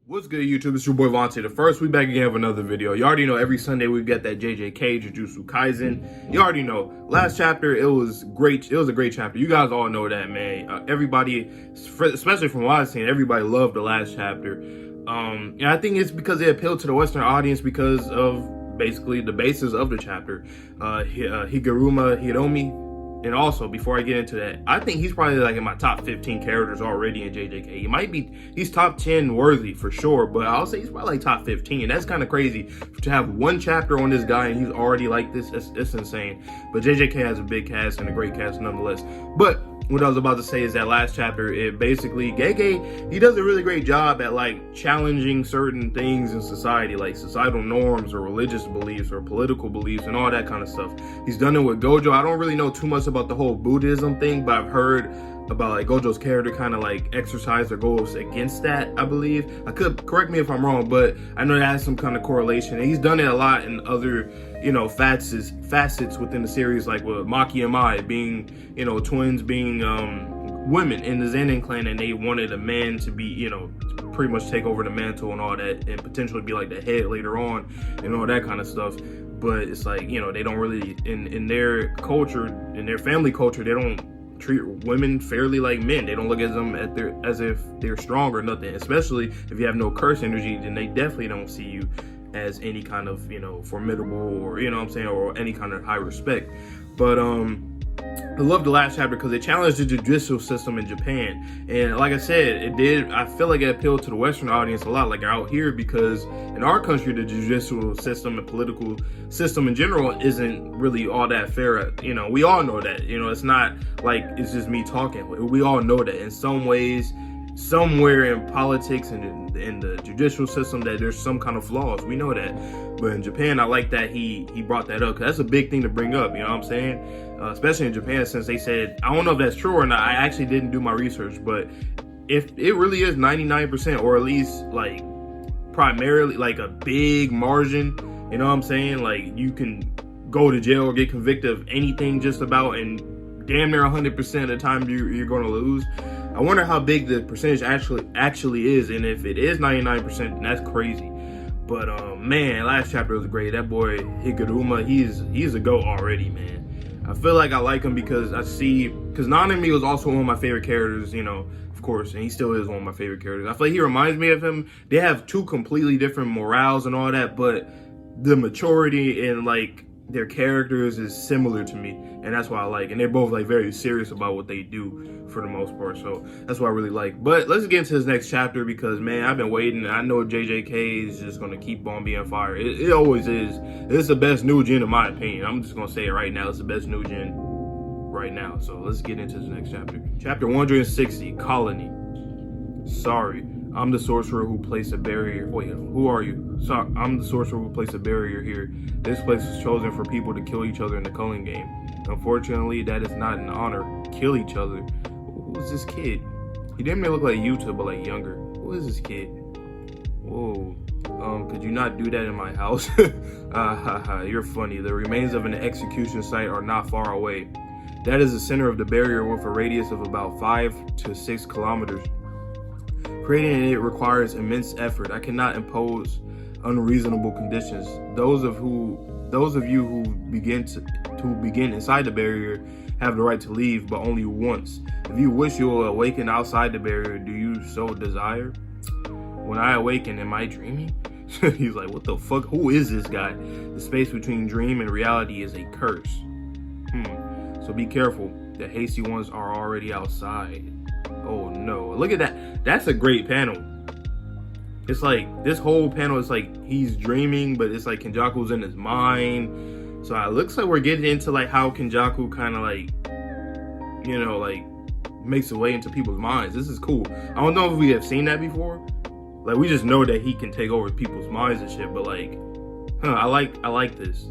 What's good, YouTube? It's your boy Vontae the First. We back again with another video. You already know every Sunday we get that JJK, Jujutsu Kaisen. You already know. Last chapter, it was great. It was a great chapter. You guys all know that, man. Everybody, especially from what I've seen, everybody loved the last chapter. And I think it's because it appealed to the Western audience because of basically the basis of the chapter. Higuruma, Hiromi. And also, before I get into that, I think he's probably like in my top 15 characters already in JJK. He's top 10 worthy for sure, but I'll say he's probably like top 15. That's kind of crazy to have one chapter on this guy and he's already like this. It's insane. But JJK has a big cast and a great cast nonetheless. But what I was about to say is that last chapter, it basically, Gege, he does a really great job at like challenging certain things in society, like societal norms or religious beliefs or political beliefs and all that kind of stuff. He's done it with Gojo. I don't really know too much about the whole Buddhism thing, but I've heard about like Gojo's character kind of like exercise or goes against that, I believe. I could, correct me if I'm wrong, but I know that has some kind of correlation. And he's done it a lot in other, you know, facets within the series, like with Maki and Mai being, you know, twins being women in the Zenin clan, and they wanted a man to be, you know, pretty much take over the mantle and all that, and potentially be like the head later on and all that kind of stuff. But it's like, you know, they don't really, in their culture, in their family culture, they don't treat women fairly like men. They don't look at them as if they're strong or nothing, especially if you have no curse energy. Then they definitely don't see you as any kind of, you know, formidable or, you know what I'm saying, or any kind of high respect. But I love the last chapter because it challenged the judicial system in Japan, and like I said, I feel like it appealed to the Western audience a lot, like out here, because in our country the judicial system and political system in general isn't really all that fair. You know, we all know that. You know, it's not like it's just me talking. We all know that in some ways, somewhere in politics and in the judicial system, that there's some kind of flaws. We know that. But in Japan, I like that he brought that up, because that's a big thing to bring up, you know what I'm saying? Especially in Japan, since they said, I don't know if that's true or not, I actually didn't do my research, but if it really is 99%, or at least like primarily like a big margin, you know what I'm saying? Like you can go to jail or get convicted of anything just about, and damn near 100% of the time you're going to lose. I wonder how big the percentage actually is, and if it is 99%, then that's crazy. But man, last chapter was great. That boy Higuruma, he's a GOAT already, man. I feel like I like him because because Nanami was also one of my favorite characters, you know, of course, and he still is one of my favorite characters. I feel like he reminds me of him. They have two completely different morals and all that, but the maturity and like their characters is similar to me, and that's why I like. And they're both like very serious about what they do for the most part, so that's what I really like. But let's get into this next chapter, because man, I've been waiting, and I know JJK is just gonna keep on being fire. It always is. It's the best new gen in my opinion. I'm just gonna say it right now. It's the best new gen right now. So let's get into this next chapter. Chapter 160, Colony. Sorry, I'm the sorcerer who placed a barrier. Wait, who are you? Sorry, I'm the sorcerer who placed a barrier here. This place was chosen for people to kill each other in the Culling game. Unfortunately, that is not an honor. Kill each other. Who is this kid? He didn't look like Yuta, but like younger. Who is this kid? Whoa. Could you not do that in my house? You're funny. The remains of an execution site are not far away. That is the center of the barrier, with a radius of about 5 to 6 kilometers. Creating it requires immense effort. I cannot impose unreasonable conditions. Those of you who begin inside the barrier have the right to leave, but only once. If you wish, you will awaken outside the barrier. Do you so desire? When I awaken, am I dreaming? He's like, what the fuck? Who is this guy? The space between dream and reality is a curse. So be careful. The hasty ones are already outside. Oh no, look at that. That's a great panel. It's like, this whole panel is like he's dreaming, but it's like Kenjaku's in his mind. So it looks like we're getting into like how Kenjaku kind of like, you know, like makes a way into people's minds. This is cool. I don't know if we have seen that before. Like, we just know that he can take over people's minds and shit, but like, I like this.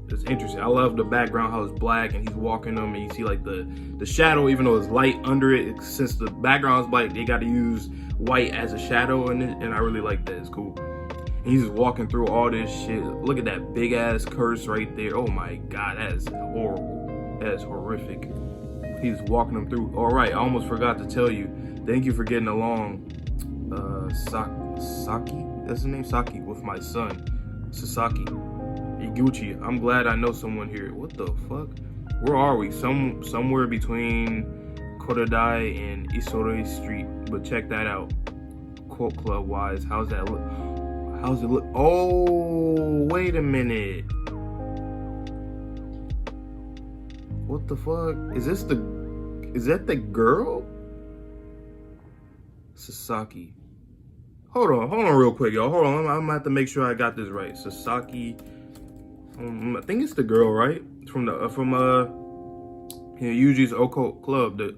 It's interesting. I love the background, how it's black and he's walking them, and you see like the shadow, even though it's light under it. Since the background is black, they got to use white as a shadow in it, and I really like that. It's cool. And he's just walking through all this shit. Look at that big ass curse right there. Oh my god, that is horrible. That is horrific. He's walking them through. All right, I almost forgot to tell you. Thank you for getting along, Saki? That's his name, Saki, with my son, Sasaki. Higuchi, I'm glad I know someone here. What the fuck? Where are we? Somewhere between Kodadai and Isore Street. But check that out. Quote club wise, how's that look? How's it look? Oh, wait a minute. What the fuck? Is that the girl? Sasaki. Hold on real quick, y'all. Hold on, I'm gonna have to make sure I got this right. Sasaki. I think it's the girl, right? From Yuji's occult club. Is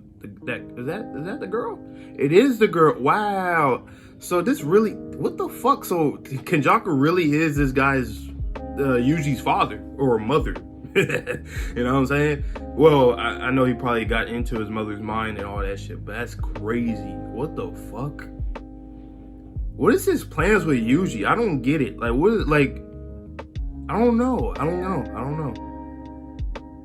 that the girl? It is the girl. Wow. So this really, what the fuck? So Kenjaku really is this guy's Yuji's father or mother. You know what I'm saying? Well, I know he probably got into his mother's mind and all that shit, but that's crazy. What the fuck? What is his plans with Yuji? I don't get it. Like, what is, like, I don't know.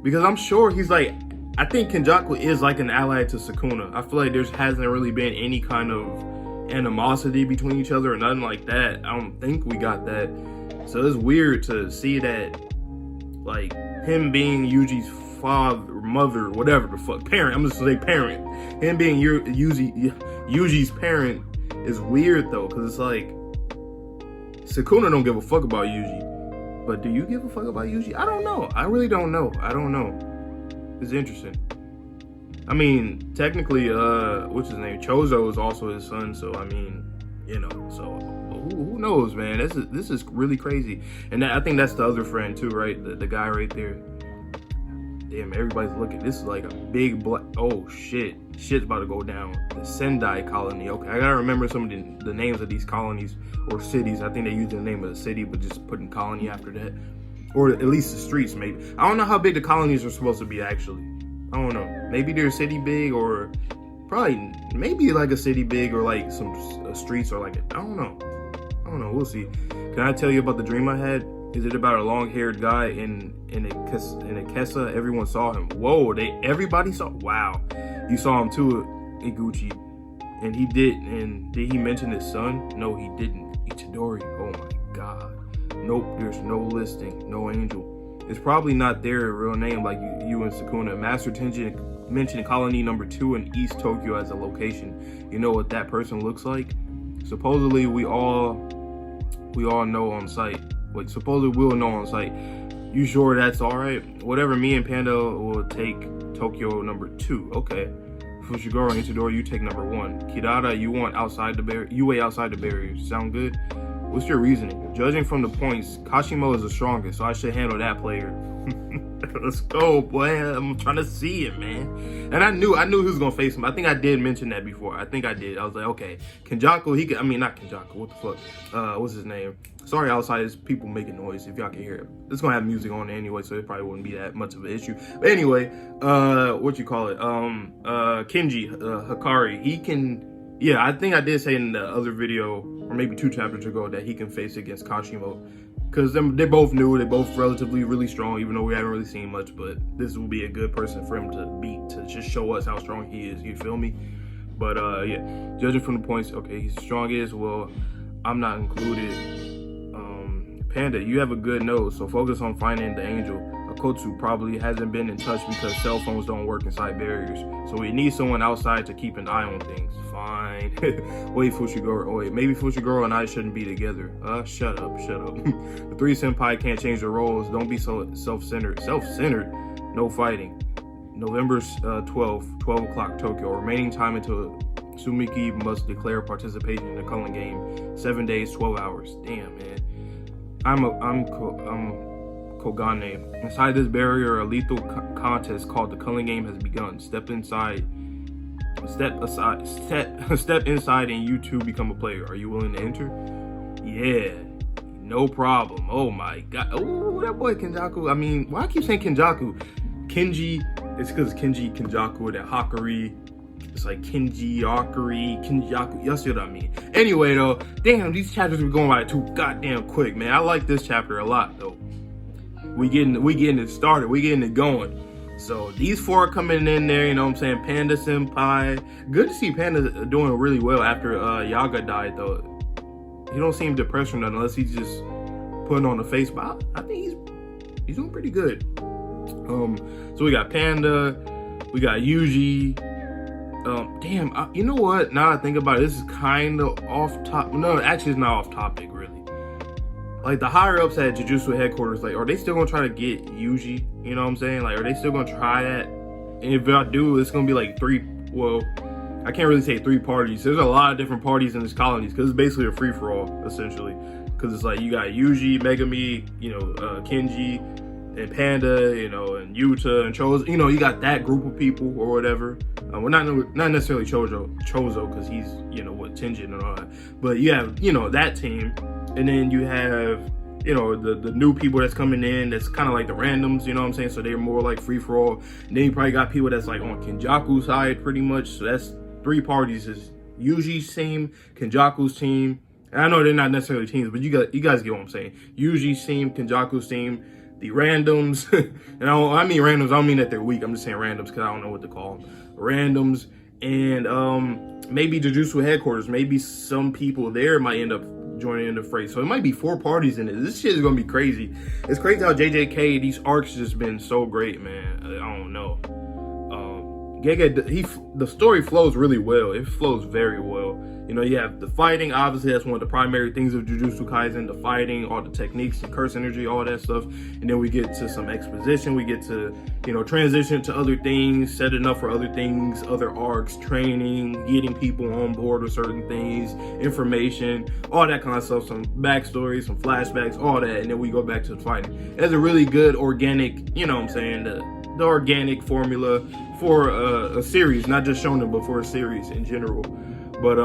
Because I'm sure he's like, I think Kenjaku is like an ally to Sukuna. I feel like there hasn't really been any kind of animosity between each other or nothing like that. I don't think we got that. So it's weird to see that, like, him being Yuji's father, mother, whatever the fuck, parent. I'm just gonna say parent. Him being Yuji's parent is weird though, because it's like Sukuna don't give a fuck about Yuji. But do you give a fuck about Yuji? I don't know. I really don't know. I don't know. It's interesting. I mean, technically, what's his name? Chozo is also his son, so I mean, you know, so who knows, man? This is really crazy. And I think that's the other friend too, right? The guy right there. Damn, everybody's looking. This is like a big black. Oh shit, shit's about to go down. The Sendai colony. Okay, I gotta remember some of the names of these colonies or cities. I think they use the name of the city, but just putting colony after that, or at least the streets. Maybe I don't know how big the colonies are supposed to be actually. I don't know. Maybe they're city big, or probably maybe like a city big, or like some streets, or like I don't know. We'll see. Can I tell you about the dream I had? Is it about a long-haired guy in a Kessa? Everyone saw him. Whoa, everybody saw. Wow, you saw him too, Iguchi. And he did. And did he mention his son? No, he didn't. Itadori. Oh my God. Nope. There's no listing. No angel. It's probably not their real name like you and Sukuna. Master Tenjin mentioned colony number 2 in East Tokyo as a location. You know what that person looks like? Supposedly we all know on site. Like, supposedly we'll know on site. You sure that's all right? Whatever, me and Panda will take Tokyo number 2. Okay. Fushiguro and Itadori, you take number 1. Kirara, you wait outside the barrier. Sound good? What's your reasoning? Judging from the points, Kashimo is the strongest, so I should handle that player. Let's go, boy. I'm trying to see it, man. And I knew he was gonna face him. I think I did mention that before. I think I did. I was like, okay, Kenjaku, not Kenjaku. What the fuck? What's his name? Sorry, outside there's people making noise. If y'all can hear it, it's gonna have music on it anyway, so it probably wouldn't be that much of an issue. But anyway, Kenji, Hakari, he can. Yeah, I think I did say in the other video, or maybe 2 chapters ago, that he can face against Kashimo. Because they're both new, they're both relatively really strong, even though we haven't really seen much. But this will be a good person for him to beat, to just show us how strong he is, you feel me? But yeah, judging from the points, okay, he's the strongest. Well, I'm not included. Panda, you have a good nose, so focus on finding the angel. Akotsu probably hasn't been in touch because cell phones don't work inside barriers. So we need someone outside to keep an eye on things. Fine. Wait, Fushiguro. Oh, wait, maybe Fushiguro and I shouldn't be together. Shut up. The 3 senpai can't change their roles. Don't be so self-centered. Self-centered? No fighting. November 12th, 12 o'clock Tokyo. Remaining time until Sumiki must declare participation in the Culling game. 7 days, 12 hours. Damn, man. I'm Kogane. Inside this barrier, a lethal contest called the Culling game has begun. Step inside and you too become a player. Are you willing to enter? Yeah, no problem. Oh my God. Oh, that boy Kenjaku. I mean, why I keep saying Kenjaku? Kenji, it's because Kenji, Kenjaku, that Hakari. It's like Kenjaku. You see what I mean? Anyway, though, damn, these chapters are going by too goddamn quick, man. I like this chapter a lot, though. We getting it started. We getting it going. So these 4 are coming in there, you know what I'm saying? Panda senpai. Good to see Panda doing really well after Yaga died, though. he don't seem depressed or nothing unless he's just putting on the face. But I think he's doing pretty good. So we got Panda, we got Yuji. You know what? Now that I think about it, this is kind of off top. No, actually, it's not off topic, really. Like, the higher ups at Jujutsu headquarters, like, are they still gonna try to get Yuji? You know what I'm saying? Like, are they still gonna try that? And if I do, it's gonna be like I can't really say 3 parties. There's a lot of different parties in this colonies because it's basically a free for all, essentially. Because it's like you got Yuji, Megumi, Kenji, and Panda, and Yuta and Chozo. You got that group of people or whatever. Well, not necessarily Chozo, because he's Tenjin and all that. But you have that team, and then you have the new people that's coming in. That's kind of like the randoms. You know what I'm saying? So they're more like free for all. And then you probably got people that's like on Kenjaku's side, pretty much. So that's 3 parties: is Yuji's team, Kenjaku's team. And I know they're not necessarily teams, but you guys get what I'm saying. Yuji's team, Kenjaku's team. The randoms, and I mean randoms, I don't mean that they're weak, I'm just saying randoms because I don't know what to call them. Randoms, and maybe Jujutsu headquarters, maybe some people there might end up joining in the fray. So it might be 4 parties in it. This shit is gonna be crazy. It's crazy how JJK, these arcs just been so great, man. I don't know. The story flows really well. It flows very well. You have the fighting, obviously that's one of the primary things of Jujutsu Kaisen, the fighting, all the techniques, the curse energy, all that stuff. And then we get to some exposition, we get to, transition to other things, setting up for other things, other arcs, training, getting people on board with certain things, information, all that kind of stuff, some backstory, some flashbacks, all that. And then we go back to the fighting. It's a really good organic, the organic formula for a series, not just Shonen, but for a series in general. But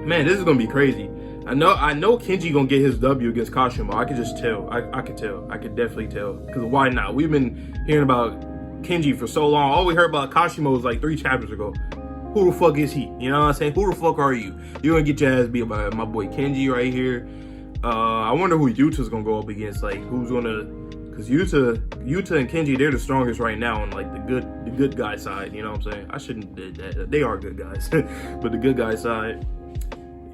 man, this is gonna be crazy. I know Kenji gonna get his W against Kashima. I could just tell. I could tell. I could definitely tell. Because why not? We've been hearing about Kenji for so long. All we heard about Kashima was like 3 chapters ago. Who the fuck is he? You know what I'm saying? Who the fuck are you? You're gonna get your ass beat by my boy Kenji right here. I wonder who Yuta's gonna go up against. Like, who's gonna? Because Yuta and Kenji, they're the strongest right now on like the good guy side. You know what I'm saying? I shouldn't have did that. They are good guys, but the good guy side.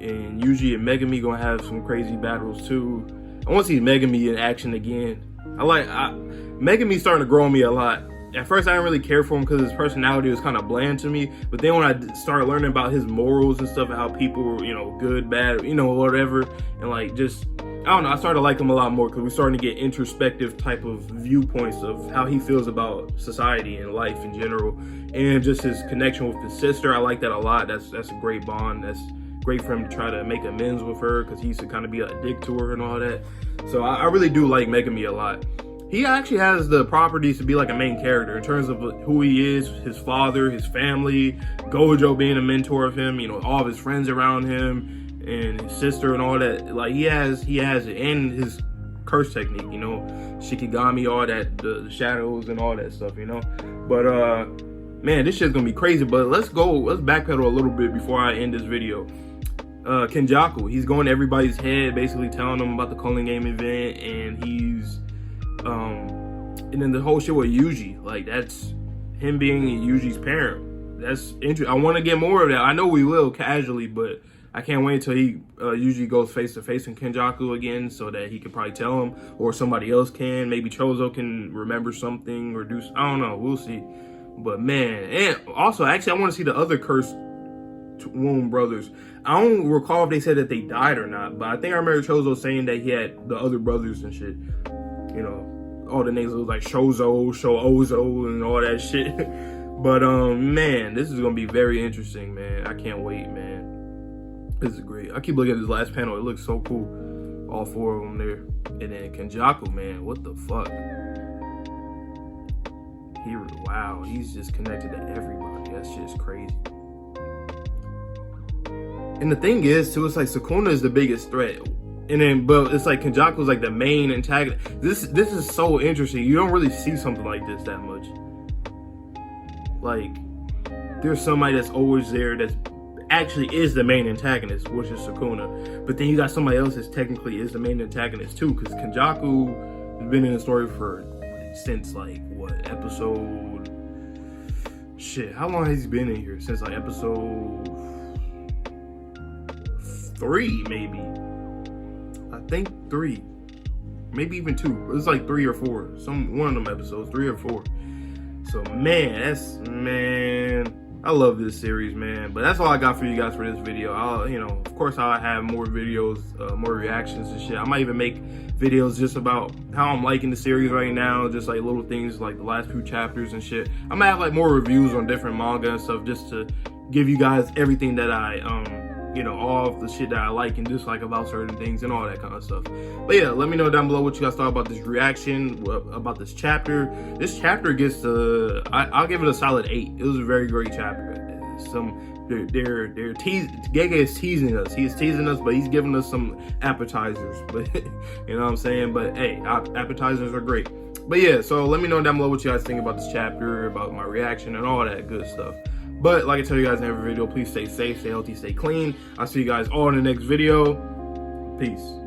And Yuji and Megumi gonna have some crazy battles too. I want to see Megumi in action again. Megumi's starting to grow on me a lot. At first, I didn't really care for him because his personality was kind of bland to me. But then when I started learning about his morals and stuff, how people were, good, bad, whatever, and like just, I don't know, I started to like him a lot more because we're starting to get introspective type of viewpoints of how he feels about society and life in general, and just his connection with his sister. I like that a lot. That's a great bond. That's great for him to try to make amends with her because he used to kind of be a dick to her and all that. So I really do like Megumi a lot. He actually has the properties to be like a main character in terms of who he is, his father, his family, Gojo being a mentor of him, all of his friends around him, and his sister and all that. Like, he has it, and his curse technique, Shikigami, all that, the shadows and all that stuff, But man, this shit's gonna be crazy. But let's backpedal a little bit before I end this video. Kenjaku, he's going to everybody's head, basically telling them about the Culling game event, and he's and then the whole shit with Yuji, like, that's him being Yuji's parent. That's interesting. I want to get more of that. I know we will casually, but I can't wait until he Yuji goes face to face in Kenjaku again, so that he can probably tell him, or somebody else can. Maybe Chozo can remember something or do. I don't know. We'll see. But man, and also, actually, I want to see the other cursed womb brothers. I don't recall if they said that they died or not, but I think I remember Chozo saying that he had the other brothers and shit. All the names was like Shozo, Shouzo, and all that shit. But man, this is gonna be very interesting, man. I can't wait, man. This is great. I keep looking at this last panel. It looks so cool. All 4 of them there. And then Kenjaku, man, what the fuck? Wow, he's just connected to everybody. That's just crazy. And the thing is, too, it's like Sukuna is the biggest threat. And then, but it's like Kenjaku's like the main antagonist. This is so interesting. You don't really see something like this that much. Like, there's somebody that's always there that's actually is the main antagonist, which is Sukuna. But then you got somebody else that technically is the main antagonist too, because Kenjaku has been in the story since like what episode? Shit, how long has he been in here? Since like episode 3, maybe. I think 3, maybe even 2. It's like 3 or 4. One of them episodes, 3 or 4. So man, I love this series, man. But that's all I got for you guys for this video. Of course, I'll have more videos, more reactions and shit. I might even make videos just about how I'm liking the series right now, just like little things like the last few chapters and shit. I might have like more reviews on different manga and stuff, just to give you guys everything that I all of the shit that I like and dislike about certain things and all that kind of stuff. But yeah, let me know down below what you guys thought about this reaction, about this chapter. This chapter gets I'll give it a solid 8. It was a very great chapter. They're teasing. Gege is teasing us. He's teasing us, but he's giving us some appetizers. But you know what I'm saying? But hey, appetizers are great. But yeah, so let me know down below what you guys think about this chapter, about my reaction and all that good stuff. But like I tell you guys in every video, please stay safe, stay healthy, stay clean. I'll see you guys all in the next video. Peace.